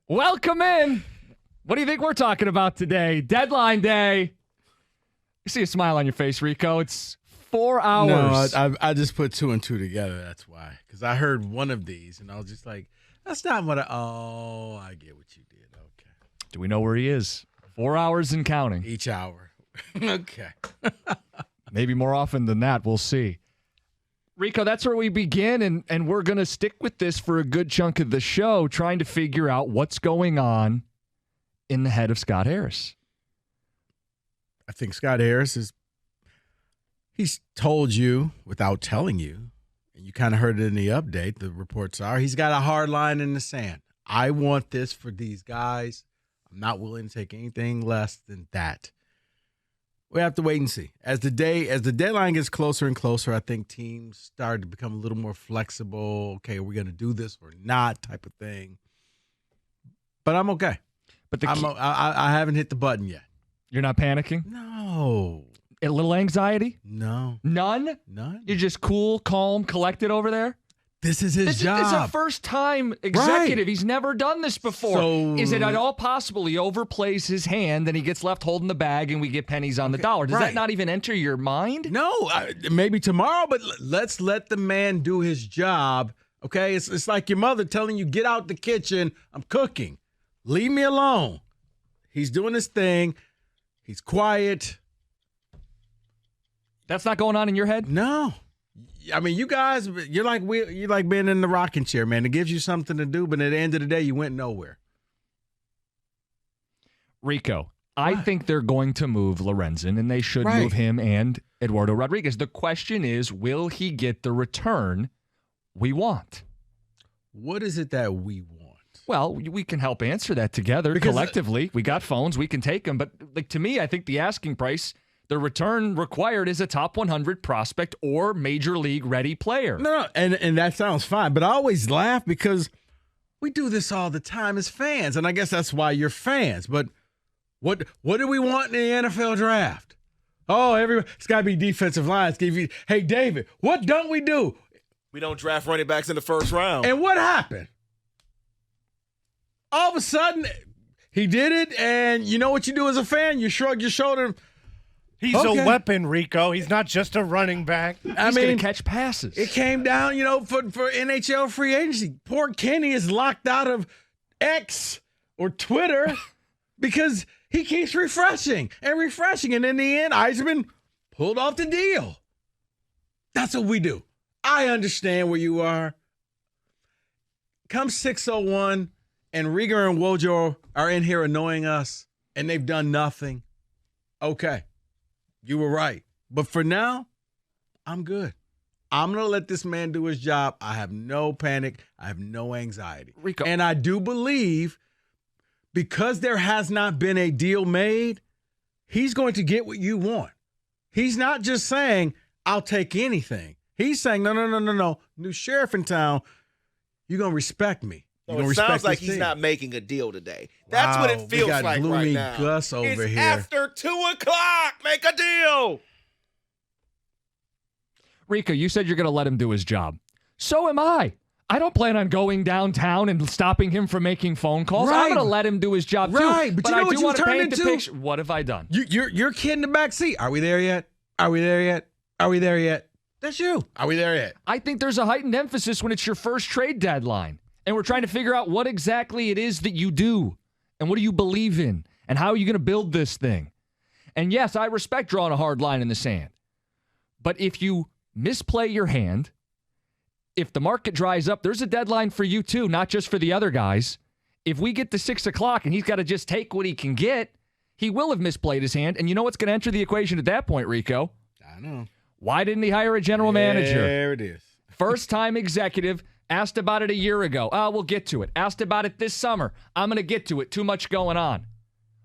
Welcome in. What do you think we're talking about today? Deadline day. You see a smile on your face, Rico. It's 4 hours. No, I just put two and two together. That's why. Because I heard one of these, and I was just like, that's not what I get what you did. Okay. Do we know where he is? 4 hours and counting. Each hour. Okay. Maybe more often than that. We'll see. Rico, that's where we begin, and we're going to stick with this for a good chunk of the show, trying to figure out what's going on in the head of Scott Harris. I think Scott Harris he's told you without telling you, and you kind of heard it in the update, the reports are, he's got a hard line in the sand. I want this for these guys. I'm not willing to take anything less than that. We have to wait and see. As the deadline gets closer and closer, I think teams start to become a little more flexible. Okay, are we going to do this or not type of thing. But I'm okay. But I haven't hit the button yet. You're not panicking? No. A little anxiety? No. None? None. You're just cool, calm, collected over there? This is his job. This is a first-time executive. Right. He's never done this before. So, is it at all possible he overplays his hand and he gets left holding the bag and we get pennies on the dollar? Does that not even enter your mind? No, maybe tomorrow, but let's let the man do his job, okay? It's like your mother telling you, get out the kitchen, I'm cooking. Leave me alone. He's doing his thing. He's quiet. That's not going on in your head? No. I mean, you guys, you're like being in the rocking chair, man. It gives you something to do, but at the end of the day, you went nowhere. Rico, I think they're going to move Lorenzen, and they should move him and Eduardo Rodriguez. The question is, will he get the return we want? What is it that we want? Well, we can help answer that together collectively. We got phones. We can take them. But to me, I think the asking price, the return required is a top 100 prospect or major league ready player. No, and that sounds fine. But I always laugh because we do this all the time as fans. And I guess that's why you're fans. But what do we want in the NFL draft? Oh, it's got to be defensive lines. Hey, David, what don't we do? We don't draft running backs in the first round. And what happened? All of a sudden, he did it, and you know what you do as a fan? You shrug your shoulder. He's a weapon, Rico. He's not just a running back. He's going to catch passes. It came down, for NHL free agency. Poor Kenny is locked out of X or Twitter because he keeps refreshing. And in the end, Eisman pulled off the deal. That's what we do. I understand where you are. Come 6:01. And Rieger and Wojo are in here annoying us, and they've done nothing. Okay, you were right. But for now, I'm good. I'm going to let this man do his job. I have no panic. I have no anxiety. Rico. And I do believe because there has not been a deal made, he's going to get what you want. He's not just saying, I'll take anything. He's saying, no. New sheriff in town, you're going to respect me. So it sounds like he's not making a deal today. That's what it feels like right now. Gus over it's here. After 2:00. Make a deal. Rico, you said you're going to let him do his job. So am I. I don't plan on going downtown and stopping him from making phone calls. Right. I'm going to let him do his job too. Right, but you know I what do you want to turned paint the into? picture. What have I done? You're kid in the back seat. Are we there yet? Are we there yet? Are we there yet? That's you. Are we there yet? I think there's a heightened emphasis when it's your first trade deadline. And we're trying to figure out what exactly it is that you do and what do you believe in and how are you going to build this thing. And yes, I respect drawing a hard line in the sand. But if you misplay your hand, if the market dries up, there's a deadline for you too, not just for the other guys. If we get to 6:00 and he's got to just take what he can get, he will have misplayed his hand. And you know what's going to enter the equation at that point, Rico? I know. Why didn't he hire a general manager? There it is. First-time executive. Asked about it a year ago. We'll get to it. Asked about it this summer. I'm going to get to it. Too much going on.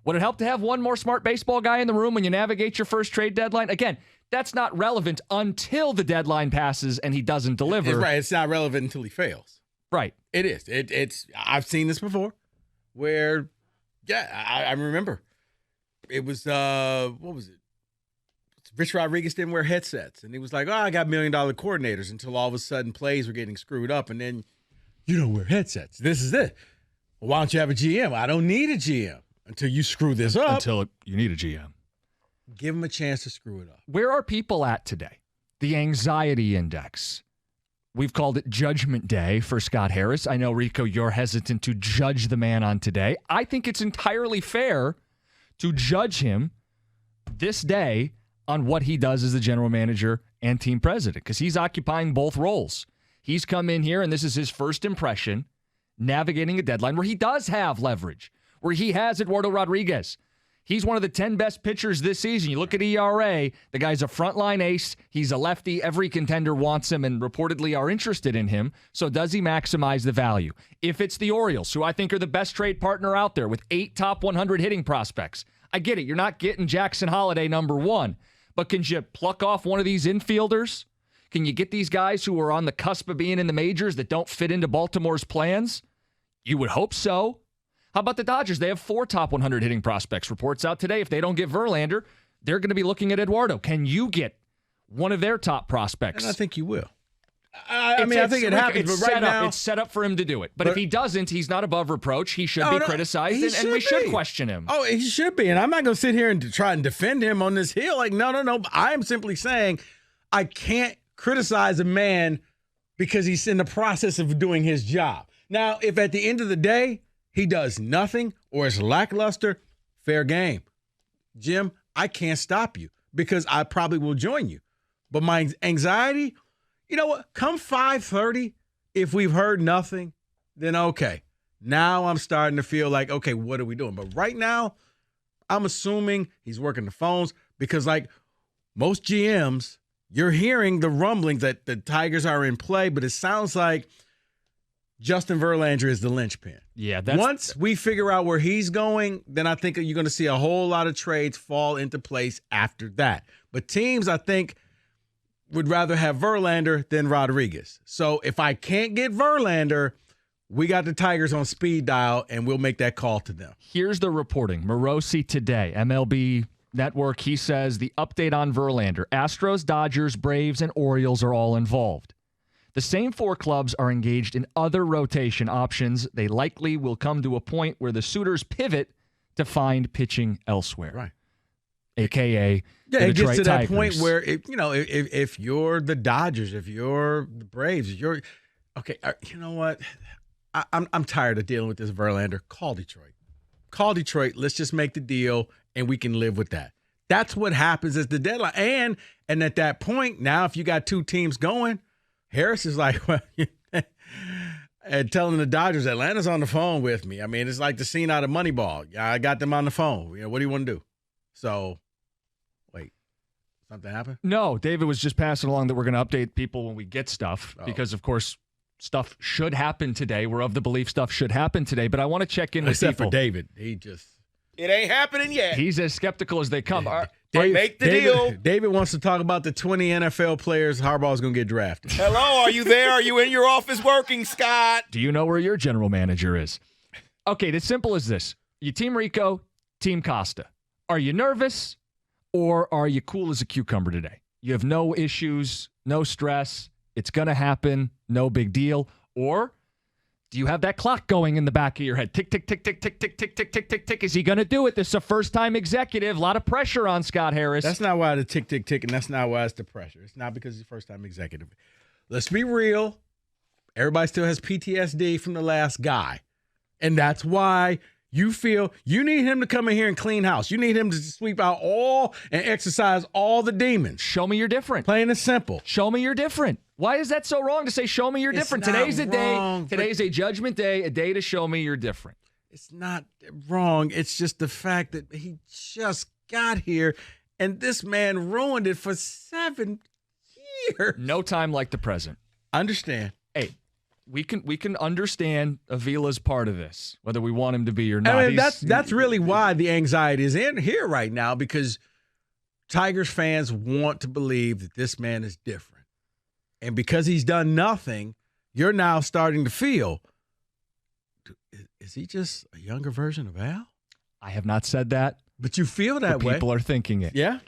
Would it help to have one more smart baseball guy in the room when you navigate your first trade deadline? Again, that's not relevant until the deadline passes and he doesn't deliver. Right. It's not relevant until he fails. Right. It is. It's. I've seen this before where, I remember. It was, what was it? Rich Rodriguez didn't wear headsets. And he was like, I got $1 million coordinators until all of a sudden plays were getting screwed up. And then you don't wear headsets. This is it. Well, why don't you have a GM? I don't need a GM until you screw this up. Until you need a GM. Give him a chance to screw it up. Where are people at today? The anxiety index. We've called it Judgment Day for Scott Harris. I know, Rico, you're hesitant to judge the man on today. I think it's entirely fair to judge him this day on what he does as the general manager and team president, because he's occupying both roles. He's come in here, and this is his first impression, navigating a deadline where he does have leverage, where he has Eduardo Rodriguez. He's one of the 10 best pitchers this season. You look at ERA, the guy's a frontline ace. He's a lefty. Every contender wants him and reportedly are interested in him. So does he maximize the value? If it's the Orioles, who I think are the best trade partner out there with 8 top 100 hitting prospects, I get it. You're not getting Jackson Holiday number 1. But can you pluck off one of these infielders? Can you get these guys who are on the cusp of being in the majors that don't fit into Baltimore's plans? You would hope so. How about the Dodgers? They have 4 top 100 hitting prospects. Reports out today. If they don't get Verlander, they're going to be looking at Eduardo. Can you get one of their top prospects? And I think you will. I think it happens, but right now it's set up for him to do it. But if he doesn't, he's not above reproach. He should be criticized, and we should question him. Oh, he should be. And I'm not going to sit here and try and defend him on this hill. Like, no. I am simply saying I can't criticize a man because he's in the process of doing his job. Now, if at the end of the day he does nothing or is lackluster, fair game. Jim, I can't stop you because I probably will join you. But my anxiety, you know what? Come 5:30, if we've heard nothing, then okay. Now I'm starting to feel like, okay, what are we doing? But right now, I'm assuming he's working the phones because like most GMs, you're hearing the rumblings that the Tigers are in play, but it sounds like Justin Verlander is the linchpin. Yeah. Once we figure out where he's going, then I think you're going to see a whole lot of trades fall into place after that. But teams, I think, would rather have Verlander than Rodriguez. So if I can't get Verlander, we got the Tigers on speed dial, and we'll make that call to them. Here's the reporting. Morosi today, MLB Network, he says the update on Verlander. Astros, Dodgers, Braves, and Orioles are all involved. The same 4 clubs are engaged in other rotation options. They likely will come to a point where the suitors pivot to find pitching elsewhere. Right. AKA yeah, the it gets to that Tigers. point where if you're the Dodgers, if you're the Braves, you're okay. You know what? I'm tired of dealing with this Verlander. Call Detroit. Let's just make the deal, and we can live with that. That's what happens at the deadline. And at that point, now if you got 2 teams going, Harris is like, well, and telling the Dodgers, Atlanta's on the phone with me. I mean, it's like the scene out of Moneyball. I got them on the phone. What do you want to do? So, wait, something happened? No, David was just passing along that we're going to update people when we get stuff because, of course, stuff should happen today. We're of the belief stuff should happen today, but I want to check in with people. Except for David. It ain't happening yet. He's as skeptical as they come. Make the deal. David wants to talk about the 20 NFL players Harbaugh's going to get drafted. Hello, are you there? Are you in your office working, Scott? Do you know where your general manager is? Okay, it's simple as this. You team Rico, team Costa. Are you nervous or are you cool as a cucumber today? You have no issues, no stress. It's going to happen. No big deal. Or do you have that clock going in the back of your head? Tick, tick, tick, tick, tick, tick, tick, tick, tick, tick, tick. Is he going to do it? This is a first-time executive. A lot of pressure on Scott Harris. That's not why the tick, tick, tick, and that's not why it's the pressure. It's not because he's a first-time executive. Let's be real. Everybody still has PTSD from the last guy. And that's why you feel you need him to come in here and clean house. You need him to sweep out all and exercise all the demons. Show me you're different. Plain and simple. Show me you're different. Why is that so wrong to say, show me you're different? Today's a day. Today's a judgment day, a day to show me you're different. It's not wrong. It's just the fact that he just got here, and this man ruined it for 7 years. No time like the present. Understand. Hey, we can understand Avila's part of this, whether we want him to be or not. I mean, that's really why the anxiety is in here right now, because Tigers fans want to believe that this man is different. And because he's done nothing, you're now starting to feel, is he just a younger version of Al? I have not said that. But you feel that way. People are thinking it. Yeah?